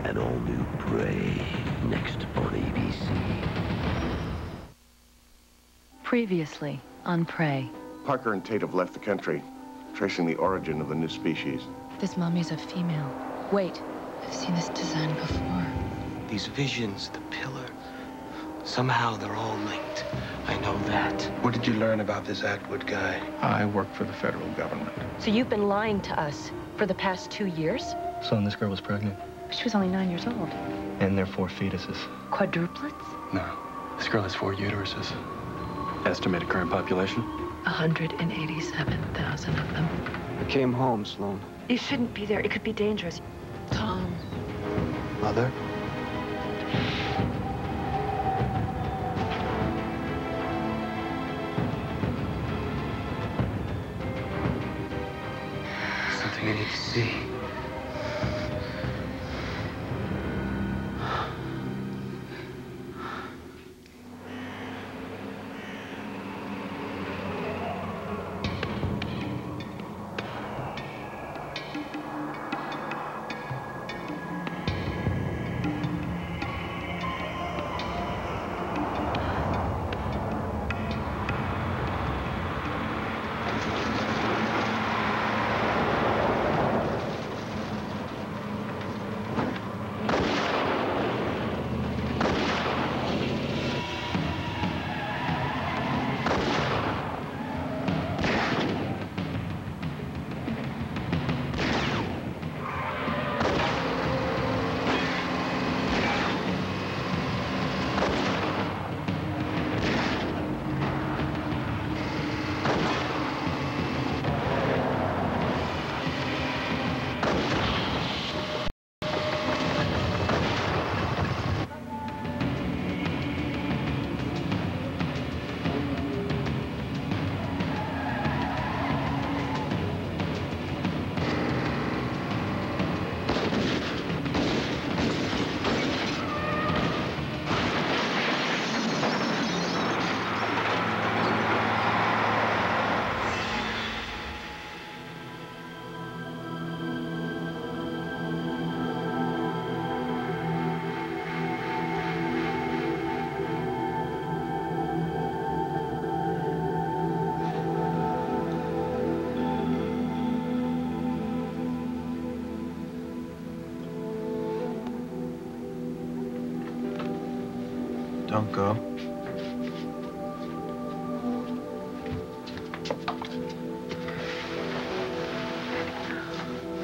An all-new Prey, next on ABC. Previously on Prey. Parker and Tate have left the country, tracing the origin of the new species. This mummy's a female. Wait, I've seen this design before. These visions, the pillar, somehow they're all linked. I know that. What did you learn about this Atwood guy? I work for the federal government. So you've been lying to us for the past 2 years? So this girl was pregnant. She was only 9 years old. And they're 4 fetuses. Quadruplets? No. This girl has 4 uteruses. Estimated current population? 187,000 of them. I came home, Sloan. You shouldn't be there. It could be dangerous. Tom. Mother? Something I need to see. Don't go.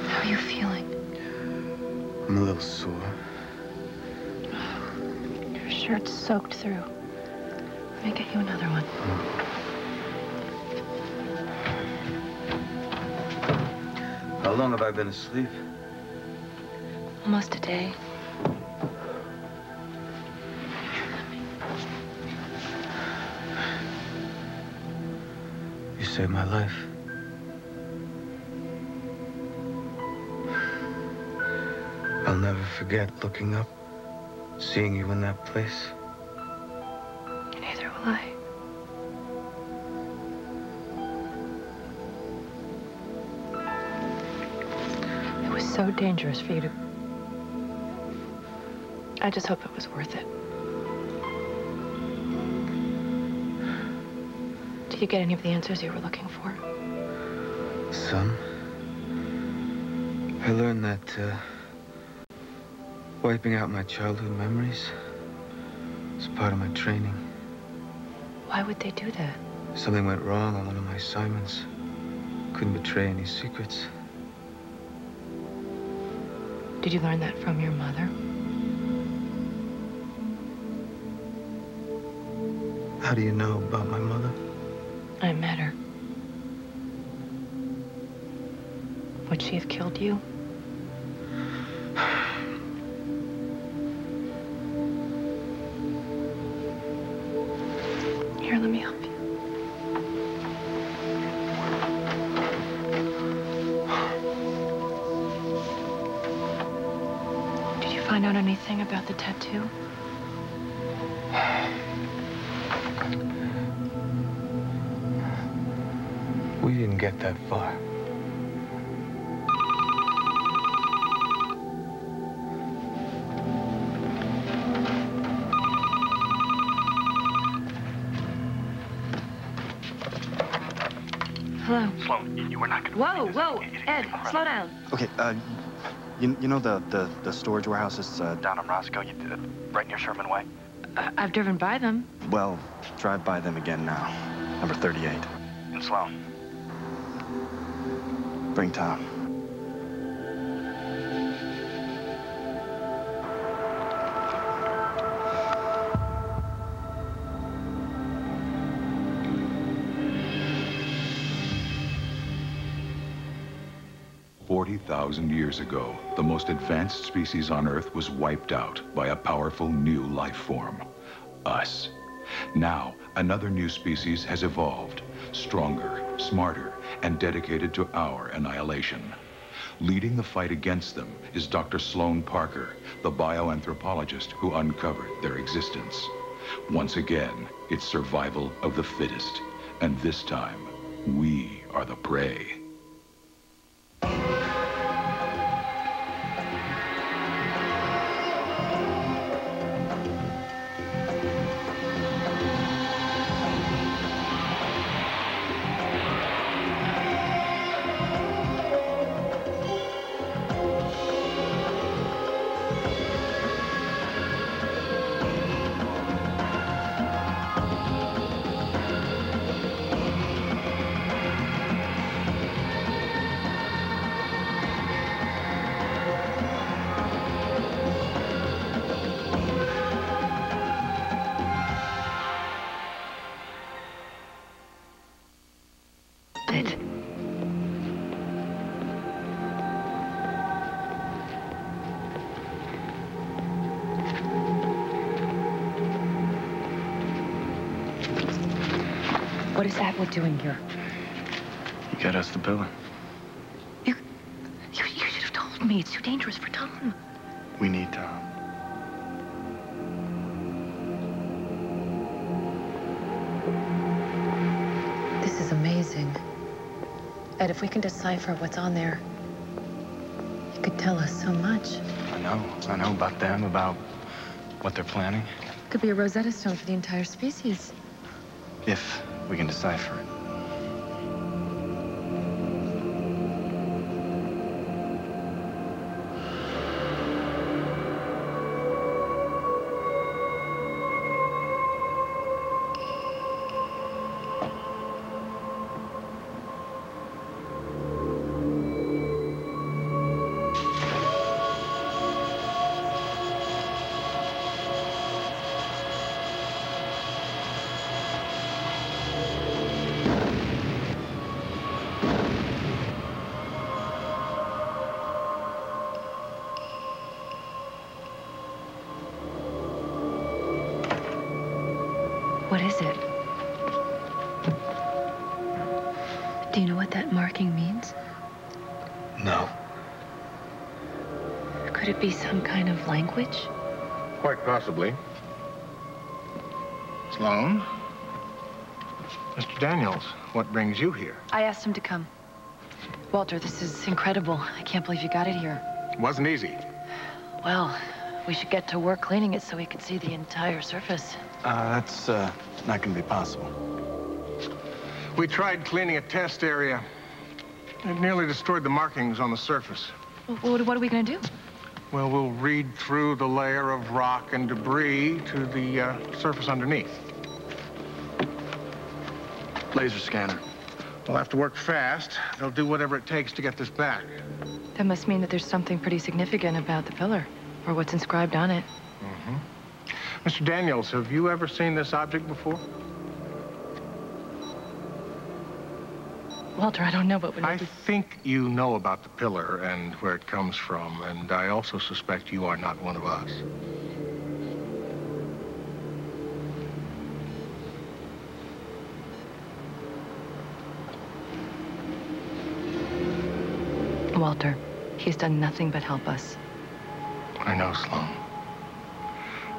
How are you feeling? I'm a little sore. Your shirt's soaked through. Let me get you another one. How long have I been asleep? Almost a day. You saved my life. I'll never forget looking up, seeing you in that place. Neither will I. It was so dangerous for you to... I just hope it was worth it. Did you get any of the answers you were looking for? Some. I learned that wiping out my childhood memories was part of my training. Why would they do that? Something went wrong on one of my assignments. Couldn't betray any secrets. Did you learn that from your mother? How do you know about my mother? I met her. Would she have killed you? Here, let me help you. Did you find out anything about the tattoo? We didn't get that far. Hello. Sloan, you were not gonna... Whoa, Ed, slow down. Okay, you know the storage warehouses Down in Roscoe, right near Sherman Way? I've driven by them. well, drive by them again now. Number 38. And Sloan. Bring Tom. $40,000 years ago, the most advanced species on Earth was wiped out by a powerful new life form, us. Now, another new species has evolved, stronger, smarter, and dedicated to our annihilation. Leading the fight against them is Dr. Sloan Parker, the bioanthropologist who uncovered their existence. Once again, it's survival of the fittest, and this time, we are the prey. What is Atwood doing here? You got us the pillar. You should have told me. It's too dangerous for Tom. We need Tom. This is amazing. Ed, if we can decipher what's on there, it could tell us so much. I know about them, about what they're planning. Could be a Rosetta Stone for the entire species. If we can decipher it. What is it? Do you know what that marking means? No. Could it be some kind of language? Quite possibly. Sloan? Mr. Daniels, what brings you here? I asked him to come. Walter, this is incredible. I can't believe you got it here. It wasn't easy. Well, we should get to work cleaning it so we can see the entire surface. That's not gonna be possible. We tried cleaning a test area. It nearly destroyed the markings on the surface. What are we gonna do? Well, we'll read through the layer of rock and debris to the surface underneath. Laser scanner. We'll have to work fast. They'll do whatever it takes to get this back. That must mean that there's something pretty significant about the pillar, or what's inscribed on it. Mr. Daniels, have you ever seen this object before? Walter, I don't know, but I think you know about the pillar and where it comes from, and I also suspect you are not one of us. Walter, he's done nothing but help us. I know, Sloan.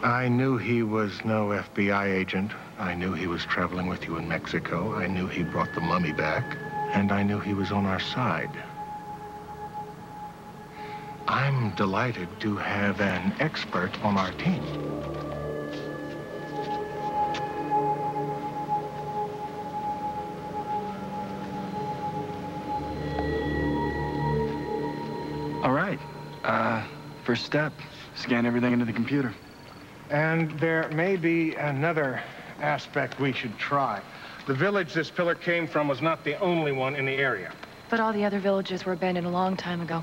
I knew he was no FBI agent. I knew he was traveling with you in Mexico. I knew he brought the mummy back. And I knew he was on our side. I'm delighted to have an expert on our team. First step, scan everything into the computer. And there may be another aspect we should try. The village this pillar came from was not the only one in the area. But all the other villages were abandoned a long time ago.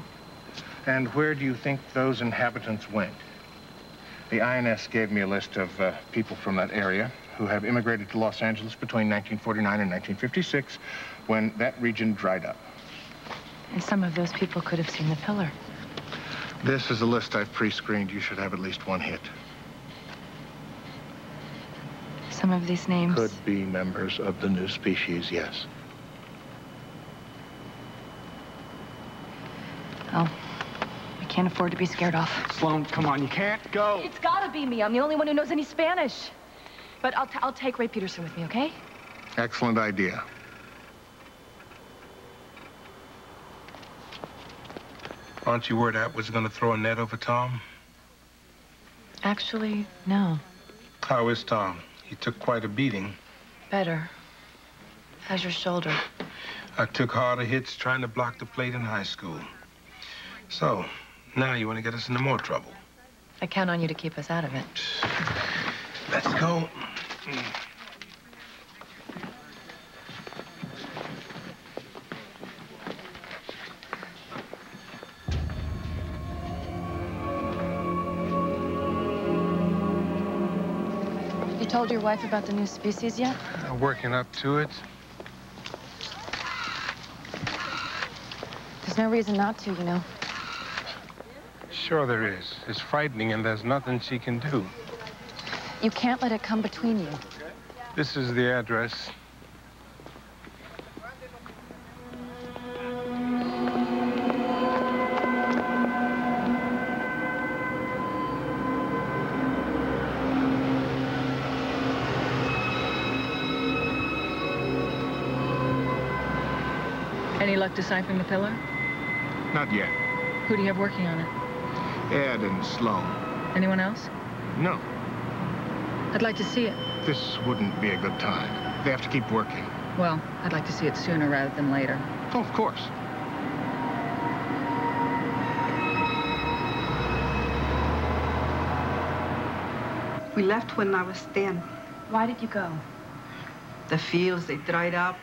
And where do you think those inhabitants went? The INS gave me a list of people from that area who have immigrated to Los Angeles between 1949 and 1956, when that region dried up. And some of those people could have seen the pillar. This is a list I've pre-screened. You should have at least one hit. Some of these names... Could be members of the new species, yes. Oh, we can't afford to be scared off. Sloan, come on, you can't go. It's gotta be me. I'm the only one who knows any Spanish. But I'll take Ray Peterson with me, okay? Excellent idea. Aren't you worried App was going to throw a net over Tom? Actually, no. How is Tom? He took quite a beating. Better. How's your shoulder? I took harder hits trying to block the plate in high school. So, now you want to get us into more trouble. I count on you to keep us out of it. Let's go. You told your wife about the new species yet? Working up to it. There's no reason not to, you know. Sure there is. It's frightening, and there's nothing she can do. You can't let it come between you. This is the address. Any luck deciphering the pillar? Not yet. Who do you have working on it? Ed and Sloan. Anyone else? No, I'd like to see it. this wouldn't be a good time. They have to keep working. Well, I'd like to see it sooner rather than later. Oh, of course. We left when I was 10. Why did you go? The fields, they dried up.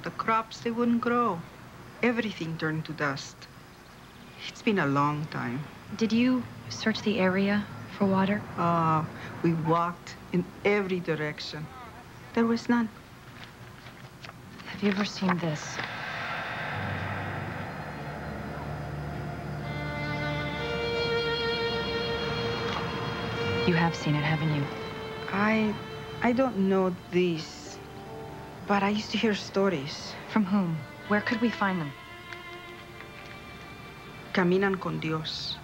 The crops, they wouldn't grow. Everything turned to dust. It's been a long time. Did you search the area for water? We walked in every direction. There was none. Have you ever seen this? You have seen it, haven't you? I don't know these, but I used to hear stories. From whom? Where could we find them? Caminan con Dios.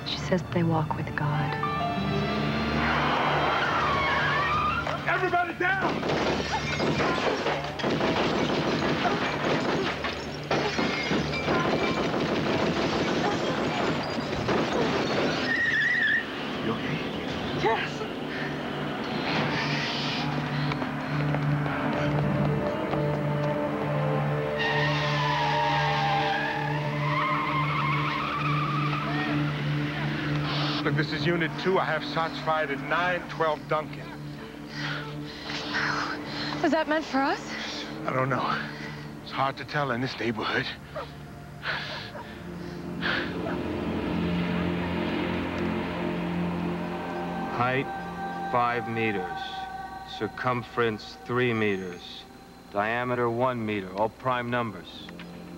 She says they walk with God. Everybody down! You okay? Yes. Look, this is Unit 2. I have shots fired at 912 Duncan. Was that meant for us? I don't know. It's hard to tell in this neighborhood. Height, 5 meters. Circumference, 3 meters. Diameter, 1 meter. All prime numbers.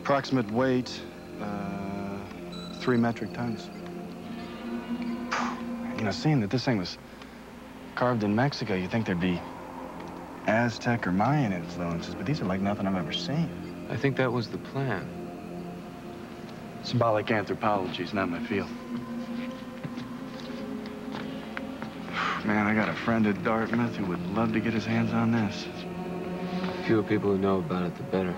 Approximate weight, 3 metric tons. You know, seeing that this thing was carved in Mexico, you'd think there'd be Aztec or Mayan influences, but these are like nothing I've ever seen. I think that was the plan. Symbolic anthropology is not my field. Man, I got a friend at Dartmouth who would love to get his hands on this. The fewer people who know about it, the better.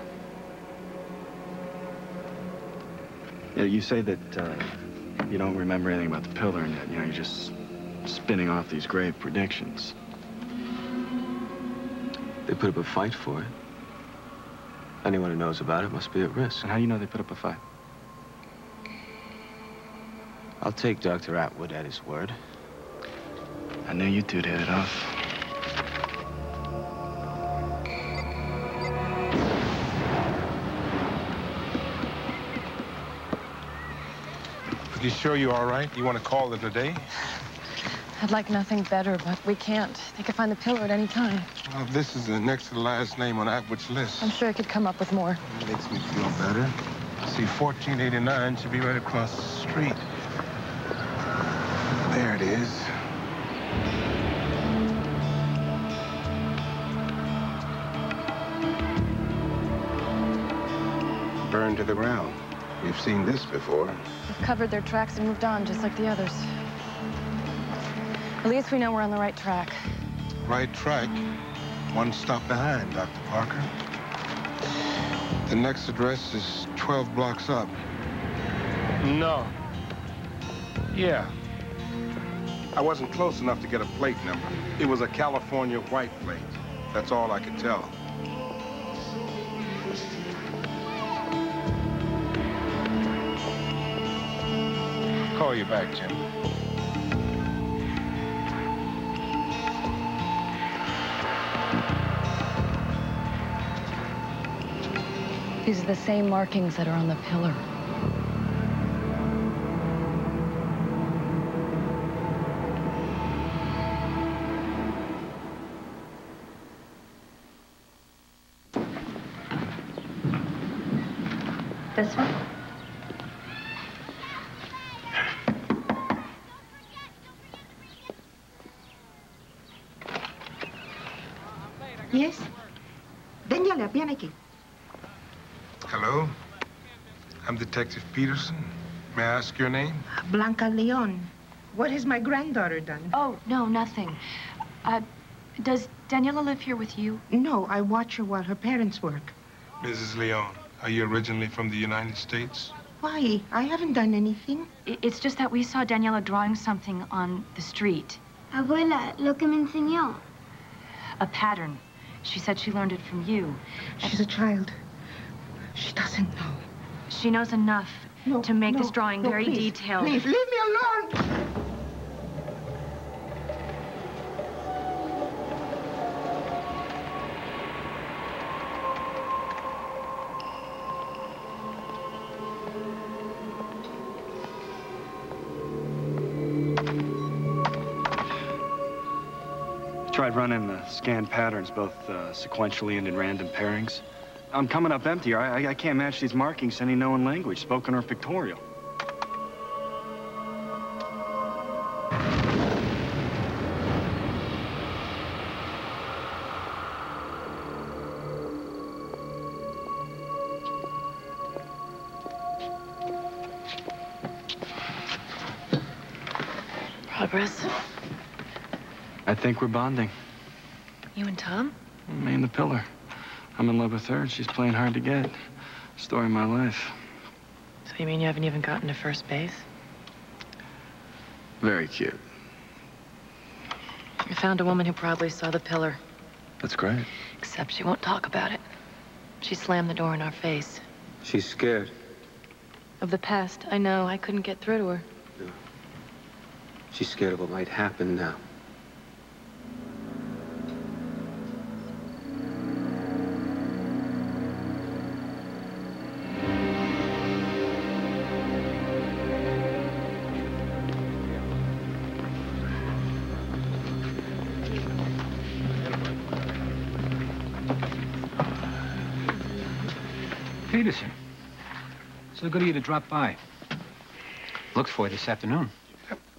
Yeah, you say that you don't remember anything about the pillar and that, you know, you're just spinning off these grave predictions. They put up a fight for it. Anyone who knows about it must be at risk. And how do you know they put up a fight? I'll take Dr. Atwood at his word. I knew you two'd hit it off. You sure you're all right? You want to call it a day? I'd like nothing better, but we can't. They could find the pillar at any time. Well, this is the next to the last name on Atwood's list. I'm sure I could come up with more. It makes me feel better. See, 1489 should be right across the street. There it is. Burned to the ground. We've seen this before. We've covered their tracks and moved on, just like the others. At least we know we're on the right track. Right track. One stop behind, Dr. Parker. The next address is 12 blocks up. No. Yeah. I wasn't close enough to get a plate number. It was a California white plate. That's all I could tell. Call you back, Jim. These are the same markings that are on the pillar. This one? Yes? Daniela, viene aquí. Hello? I'm Detective Peterson. May I ask your name? Blanca Leon. What has my granddaughter done? Oh, no, nothing. Does Daniela live here with you? No, I watch her while her parents work. Mrs. Leon, are you originally from the United States? Why? I haven't done anything. It's just that we saw Daniela drawing something on the street. Abuela, lo que me enseñó. A pattern. She said she learned it from you. She's a child. She doesn't know. She knows enough to make this drawing very please, detailed. Please, leave me alone! Tried running the scan patterns, both sequentially and in random pairings. I'm coming up empty. I can't match these markings to any known language, spoken or pictorial. Progress. I think we're bonding. You and Tom? Me and the pillar. I'm in love with her, and she's playing hard to get. Story of my life. So you mean you haven't even gotten to first base? Very cute. You found a woman who probably saw the pillar. That's great. Except she won't talk about it. She slammed the door in our face. She's scared. Of the past, I know. I couldn't get through to her. No. She's scared of what might happen now. Peterson. So good of you to drop by. Looked for you this afternoon.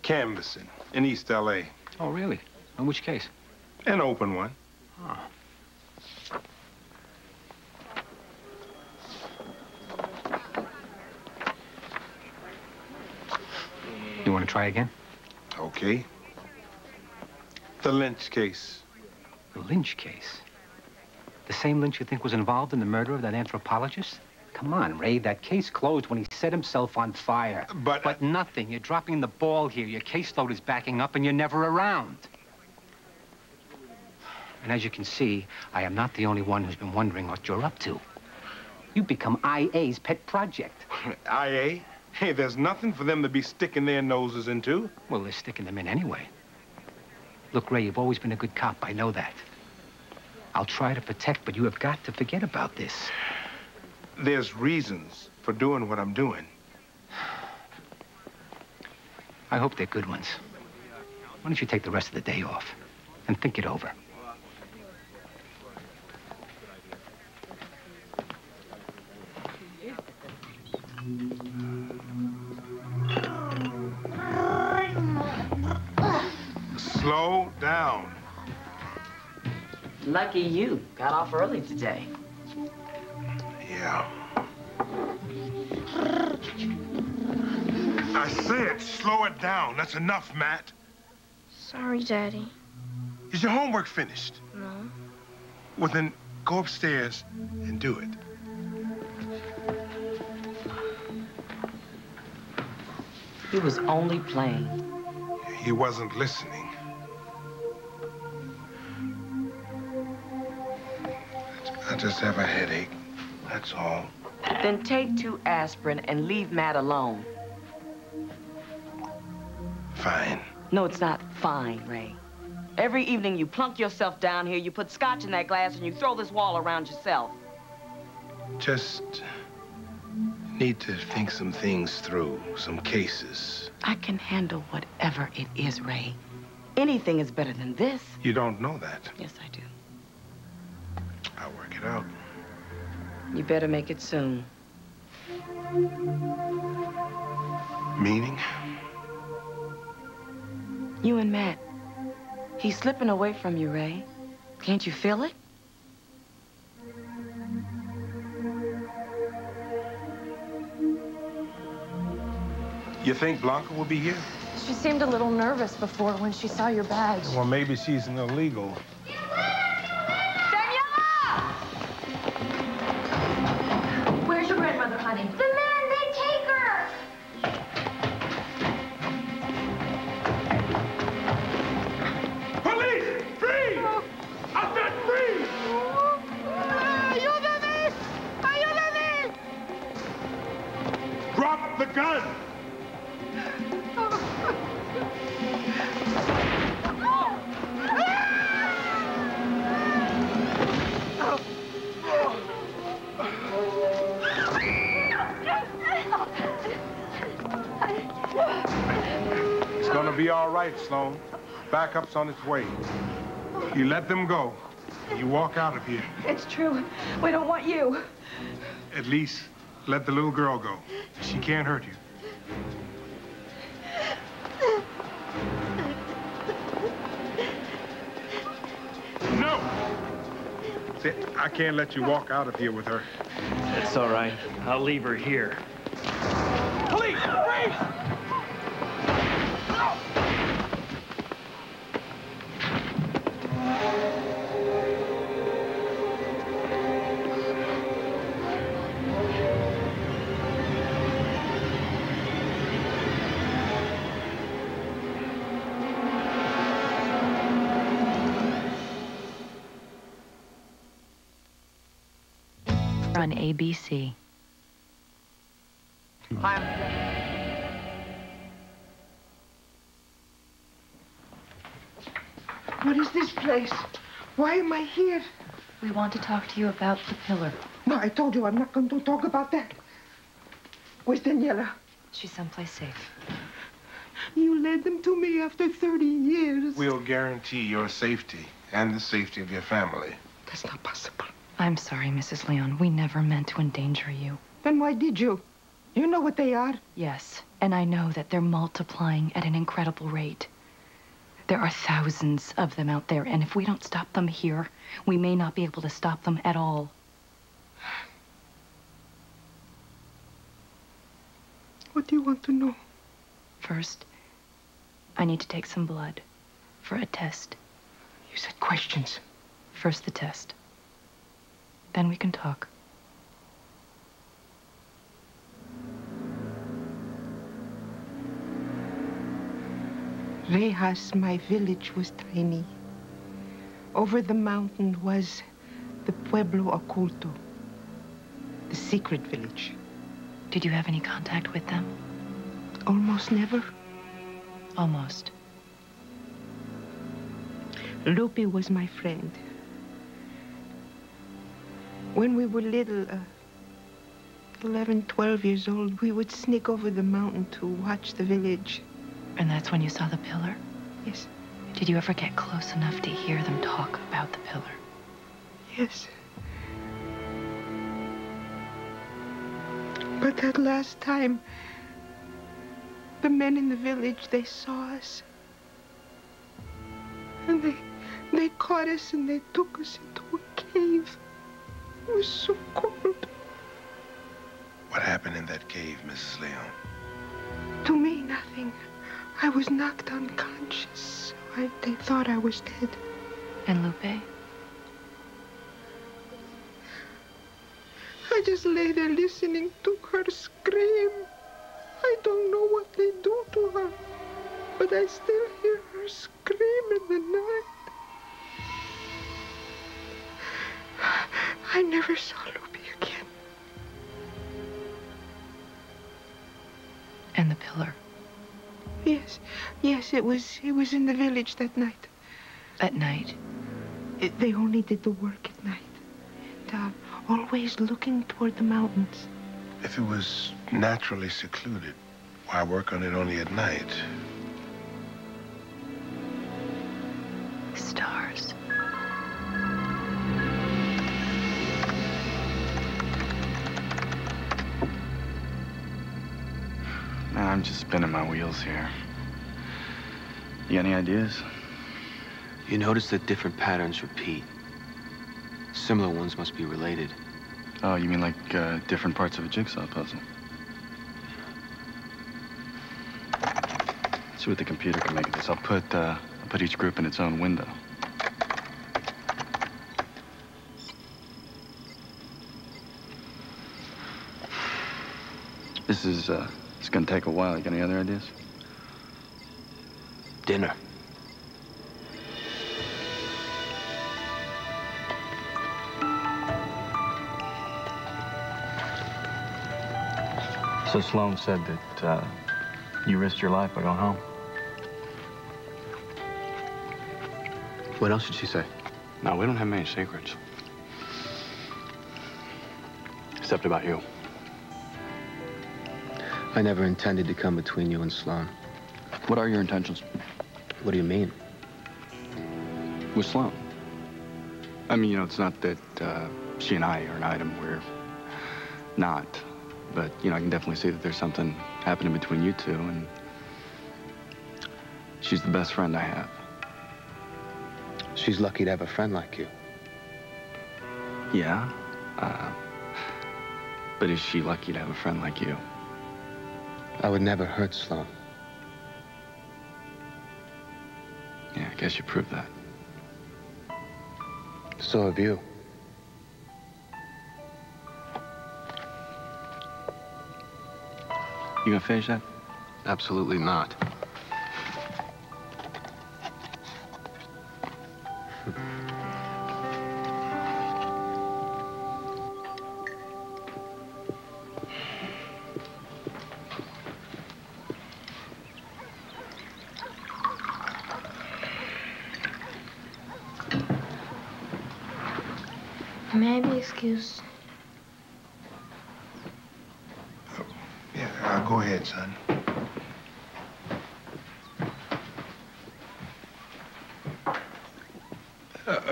Canvassing in East L.A. Oh, really? On which case? An open one. Oh. You want to try again? Okay. The Lynch case. The Lynch case? The same Lynch you think was involved in the murder of that anthropologist? Come on, Ray, that case closed when he set himself on fire. But nothing. You're dropping the ball here. Your caseload is backing up and you're never around. And as you can see, I am not the only one who's been wondering what you're up to. You become IA's pet project. IA? Hey, there's nothing for them to be sticking their noses into. Well, they're sticking them in anyway. Look, Ray, you've always been a good cop. I know that. I'll try to protect, but you have got to forget about this. There's reasons for doing what I'm doing. I hope they're good ones. Why don't you take the rest of the day off and think it over? Slow down. Lucky you. Got off early today. Yeah. I said slow it down. That's enough, Matt. Sorry, Daddy. Is your homework finished? No. Well, then go upstairs and do it. He was only playing. He wasn't listening. I just have a headache. That's all. Then take 2 aspirin and leave Matt alone. Fine. No, it's not fine, Ray. Every evening you plunk yourself down here, you put scotch in that glass, and you throw this wall around yourself. Just need to think some things through, some cases. I can handle whatever it is, Ray. Anything is better than this. You don't know that. Yes, I do. I'll work it out. You better make it soon. Meaning? You and Matt. He's slipping away from you, Ray. Can't you feel it? You think Blanca will be here? She seemed a little nervous before when she saw your badge. Well, maybe she's an illegal. Where's your grandmother, honey? The man, they take her! Police! Freeze! I said freeze! Ayúdame! Ayúdame! Drop the gun! It's gonna be all right, Sloan. Backup's on its way. You let them go. You walk out of here. It's true. We don't want you. At least let the little girl go. She can't hurt you. No! See, I can't let you walk out of here with her. It's all right. I'll leave her here. Police! Freeze! On ABC. What is this place? Why am I here? We want to talk to you about the pillar. No, I told you I'm not going to talk about that. Where's Daniela? She's someplace safe. You led them to me after 30 years. We'll guarantee your safety and the safety of your family. That's not possible. I'm sorry, Mrs. Leon. We never meant to endanger you. Then why did you? You know what they are? Yes, and I know that they're multiplying at an incredible rate. There are thousands of them out there, and if we don't stop them here, we may not be able to stop them at all. What do you want to know? First, I need to take some blood for a test. You said questions. First the test. Then we can talk. Rejas, my village, was tiny. Over the mountain was the Pueblo Oculto, the secret village. Did you have any contact with them? Almost never. Almost. Lupe was my friend. When we were little, 11, 12 years old, we would sneak over the mountain to watch the village. And that's when you saw the pillar? Yes. Did you ever get close enough to hear them talk about the pillar? Yes. But that last time, the men in the village, they saw us. And they caught us and they took us into a cave. It was so cold. What happened in that cave, Mrs. Leon? To me, nothing. I was knocked unconscious. They thought I was dead. And Lupe? I just lay there listening to her scream. I don't know what they do to her, but I still hear her scream in the night. I never saw Lupe again. And the pillar? Yes, it was in the village that night. At night? They only did the work at night. Always looking toward the mountains. If it was naturally secluded, why work on it only at night? Stars. Man, I'm just spinning my wheels here. You got any ideas? You notice that different patterns repeat. Similar ones must be related. Oh, you mean like different parts of a jigsaw puzzle? See what the computer can make of this. I'll put each group in its own window. This is it's gonna take a while. You got any other ideas? Dinner. So Sloan said that you risked your life by going home. What else did she say? No, we don't have many secrets. Except about you. I never intended to come between you and Sloan. What are your intentions? What do you mean? With Sloan. I mean, you know, it's not that she and I are an item. We're not. But, you know, I can definitely see that there's something happening between you two, and she's the best friend I have. She's lucky to have a friend like you. Yeah. But is she lucky to have a friend like you? I would never hurt Sloan. Yeah, I guess you proved that. So have you. You gonna finish that? Absolutely not. May I be excused? Yeah, go ahead, son.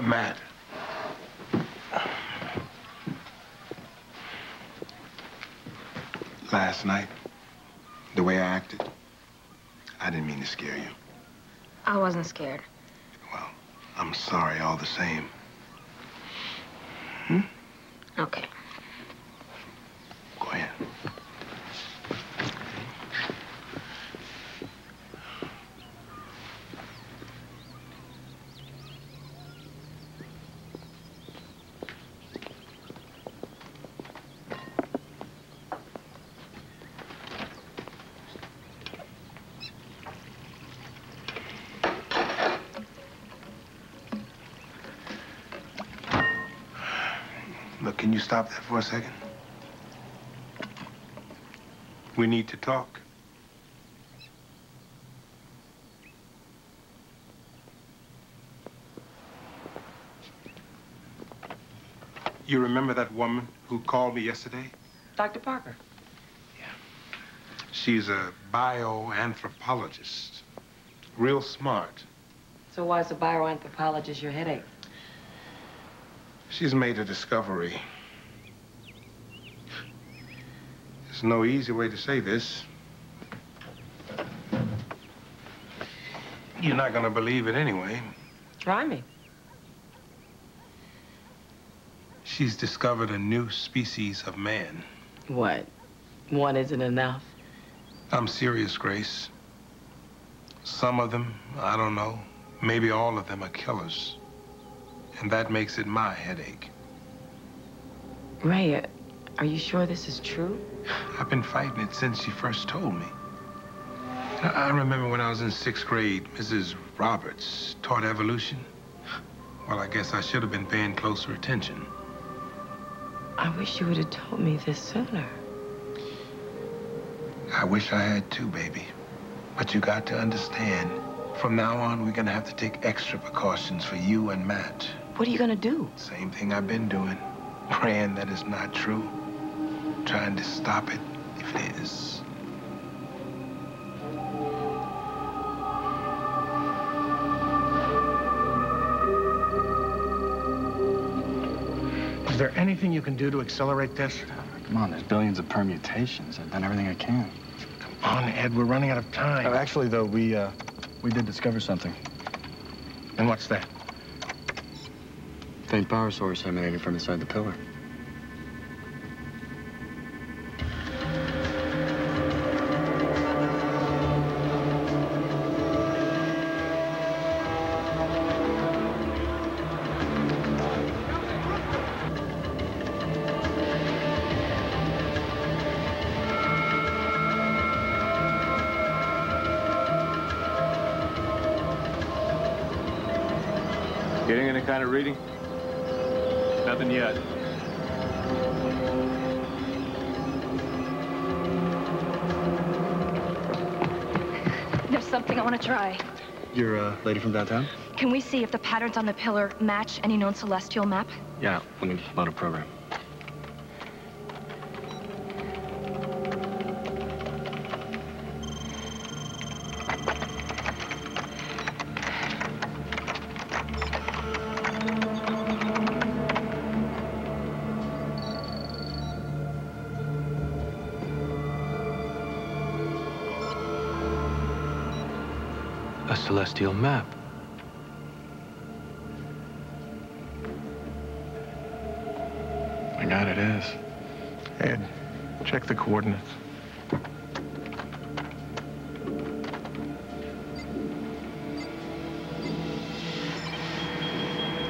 Matt. Last night, the way I acted, I didn't mean to scare you. I wasn't scared. Well, I'm sorry all the same. Okay. Go ahead. Look, can you stop that for a second? We need to talk. You remember that woman who called me yesterday? Dr. Parker. She's a bioanthropologist. Real smart. So why is a bioanthropologist your headache? She's made a discovery. There's no easy way to say this. You're not gonna believe it anyway. Try me. She's discovered a new species of man. What? One isn't enough? I'm serious, Grace. Some of them, I don't know, maybe all of them are killers. And that makes it my headache. Ray, are you sure this is true? I've been fighting it since she first told me. I remember when I was in 6th grade, Mrs. Roberts taught evolution. Well, I guess I should have been paying closer attention. I wish you would have told me this sooner. I wish I had too, baby. But you got to understand, from now on, we're gonna have to take extra precautions for you and Matt. What are you gonna do? Same thing I've been doing. Praying that it's not true. Trying to stop it if it is. Is there anything you can do to accelerate this? Come on, there's billions of permutations. I've done everything I can. Come on, Ed, we're running out of time. Actually, though, we did discover something. And what's that? Faint power source emanating from inside the pillar. Getting any kind of reading? Nothing yet. There's something I want to try. You're a lady from downtown? Can we see if the patterns on the pillar match any known celestial map? Yeah, let me load a program. A celestial map. My God, it is. Ed, check the coordinates.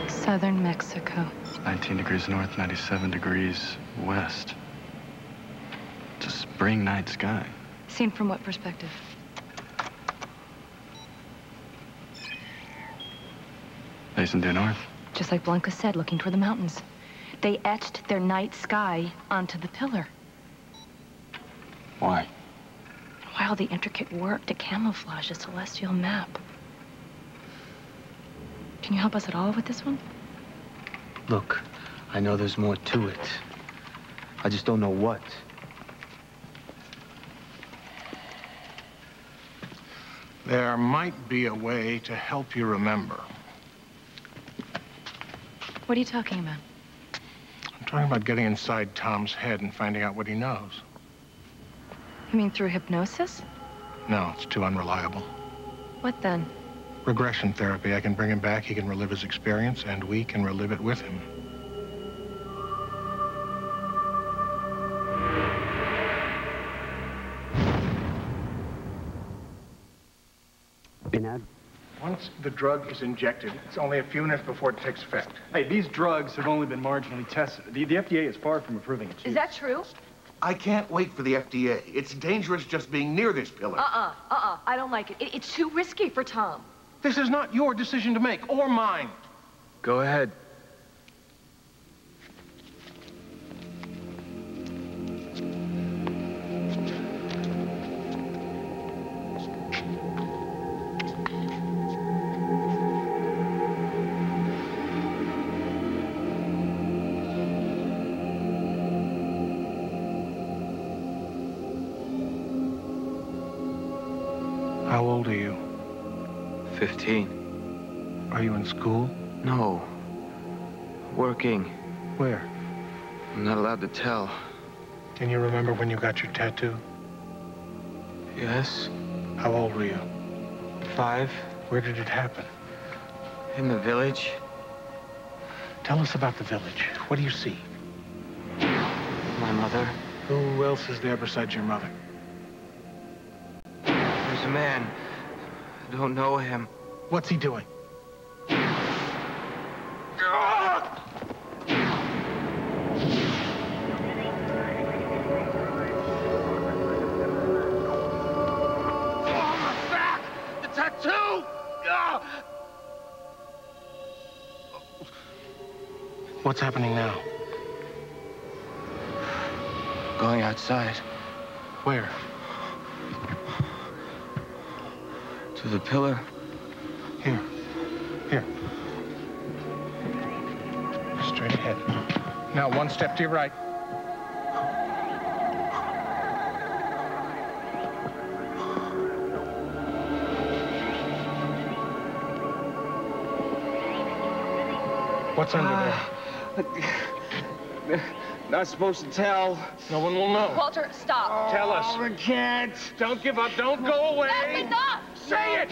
Southern Mexico. 19 degrees north, 97 degrees west. It's a spring night sky. Seen from what perspective? Facing due north. Just like Blanca said, looking toward the mountains. They etched their night sky onto the pillar. Why? Why all the intricate work to camouflage a celestial map? Can you help us at all with this one? Look, I know there's more to it. I just don't know what. There might be a way to help you remember. What are you talking about? I'm talking about getting inside Tom's head and finding out what he knows. You mean through hypnosis? No, it's too unreliable. What then? Regression therapy. I can bring him back, he can relive his experience, and we can relive it with him. Once the drug is injected, it's only a few minutes before it takes effect. Hey, these drugs have only been marginally tested. The FDA is far from approving its use. Is that true? I can't wait for the FDA. It's dangerous just being near this pillar. I don't like it. It's too risky for Tom. This is not your decision to make, or mine. Go ahead. How old are you? 15. Are you in school? No. Working. Where? I'm not allowed to tell. Can you remember when you got your tattoo? Yes. How old were you? 5. Where did it happen? In the village. Tell us about the village. What do you see? My mother. Who else is there besides your mother? There's a man. I don't know him. What's he doing? Tattoo! What's happening now? Going outside. Where? To the pillar. Here. Here. Straight ahead. Now, one step to your right. What's under there? Not supposed to tell. No one will know. Walter, stop. Tell us. I can't. Don't give up. Don't go away. Stop. Say it!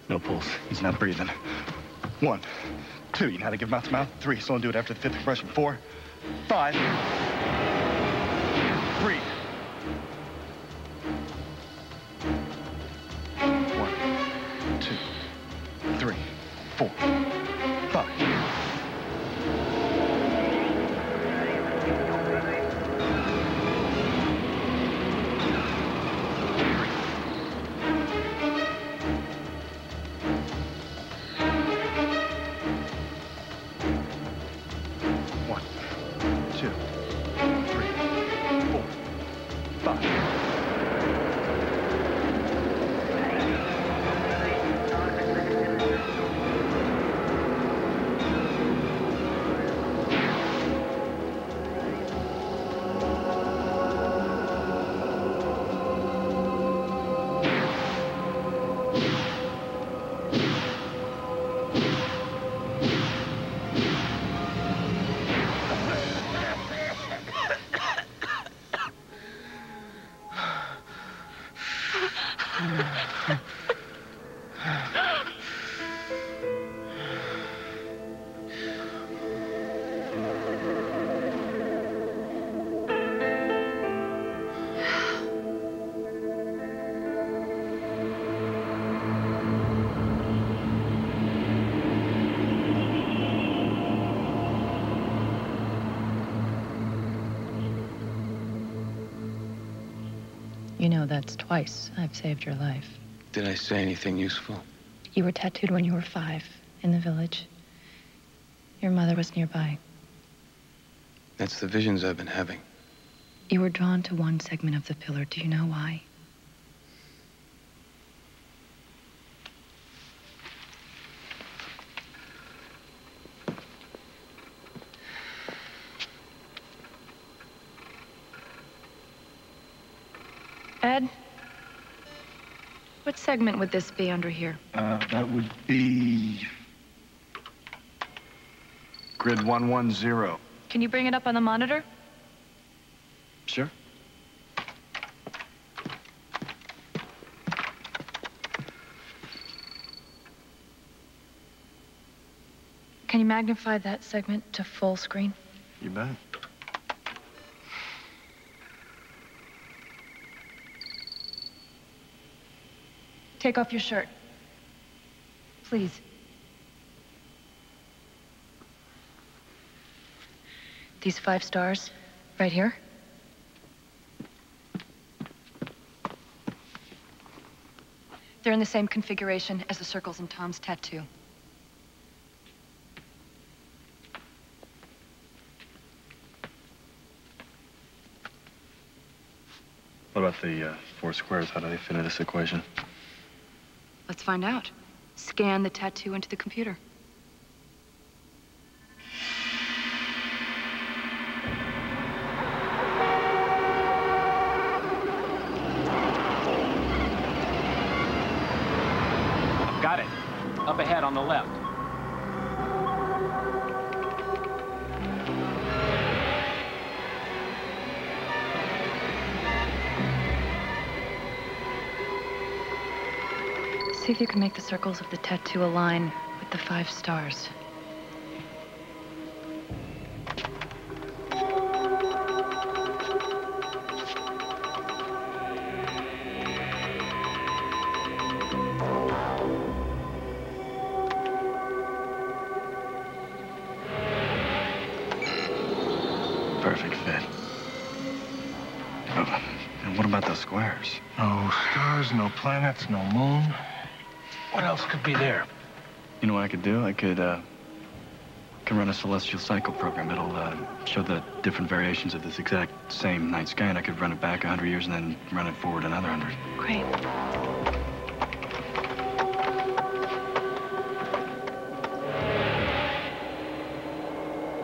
No pulse. He's not breathing. 1, 2. You know how to give mouth to mouth? 3. Slow and do it after the 5th compression. 4, 5. Breathe. 1, 2, 3, 4, 5. You know, that's twice I've saved your life. Did I say anything useful? You were tattooed when you were 5 in the village. Your mother was nearby. That's the visions I've been having. You were drawn to one segment of the pillar. Do you know why? Ed? What segment would this be under here? That would be grid 110. Can you bring it up on the monitor? Sure. Can you magnify that segment to full screen? You bet. Take off your shirt. Please. These 5 stars, right here. They're in the same configuration as the circles in Tom's tattoo. What about the 4 squares? How do they fit into this equation? Let's find out. Scan the tattoo into the computer. ahead on the left. See if you can make the circles of the tattoo align with the 5 stars. Perfect fit. Oh, and what about those squares? No stars, no planets, no moon. What else could be there? You know what I could do? I could run a celestial cycle program. It'll show the different variations of this exact same night sky, and I could run it back 100 years and then run it forward another 100. Great.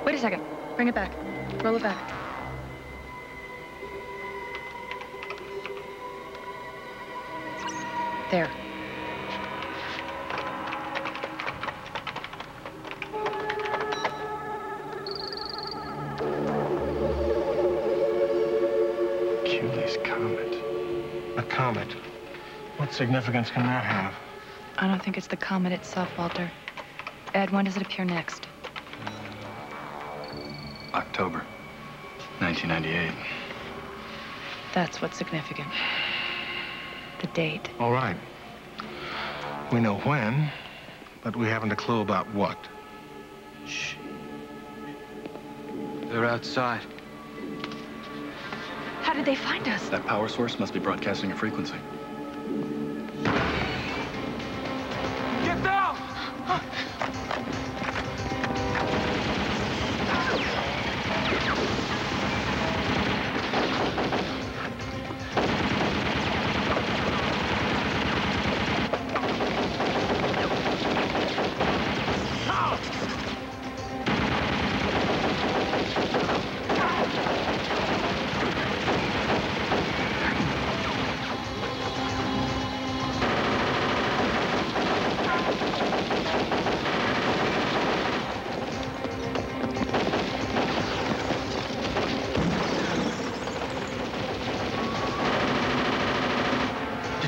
Wait a second. Bring it back. Roll it back. There. A comet. What significance can that have? I don't think it's the comet itself, Walter. Ed, when does it appear next? October 1998. That's what's significant. The date. All right. We know when, but we haven't a clue about what. Shh. They're outside. How did they find us? That power source must be broadcasting a frequency. Get down!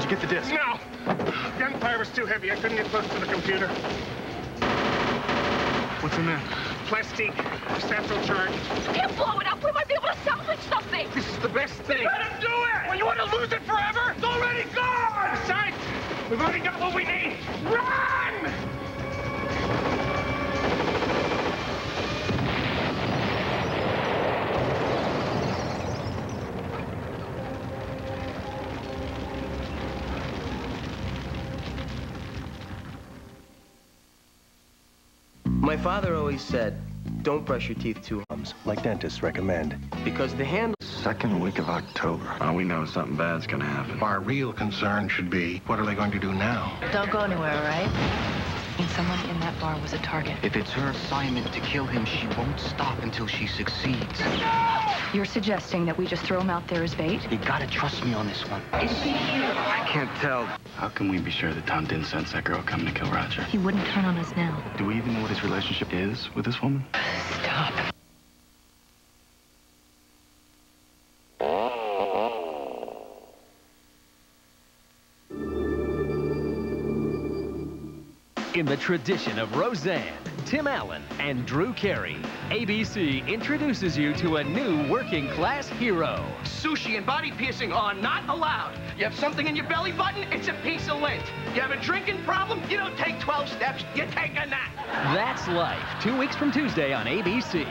Get the disc. No! The gunfire was too heavy. I couldn't get close to the computer. What's in there? Plastic. Satchel charge. You can't blow it up. We might be able to salvage something. This is the best thing. Let him do it! Well, you want to lose it forever? It's already gone! Besides, we've already got what we need. Run! My father always said, don't brush your teeth too hard. Like dentists recommend. Because the handle... Second week of October. Oh, we know something bad's gonna happen. Our real concern should be, what are they going to do now? Don't go anywhere, all right? And someone in that bar was a target. If it's her assignment to kill him, she won't stop until she succeeds. You're suggesting that we just throw him out there as bait? You gotta trust me on this one. Is he here? I can't tell. How can we be sure that Tom didn't sense that girl coming to kill Roger? He wouldn't turn on us now. Do we even know what his relationship is with this woman? Stop. In the tradition of Roseanne, Tim Allen, and Drew Carey, ABC introduces you to a new working-class hero. Sushi and body piercing are not allowed. You have something in your belly button, it's a piece of lint. You have a drinking problem, you don't take 12 steps, you take a nap. That's Life, 2 weeks from Tuesday on ABC.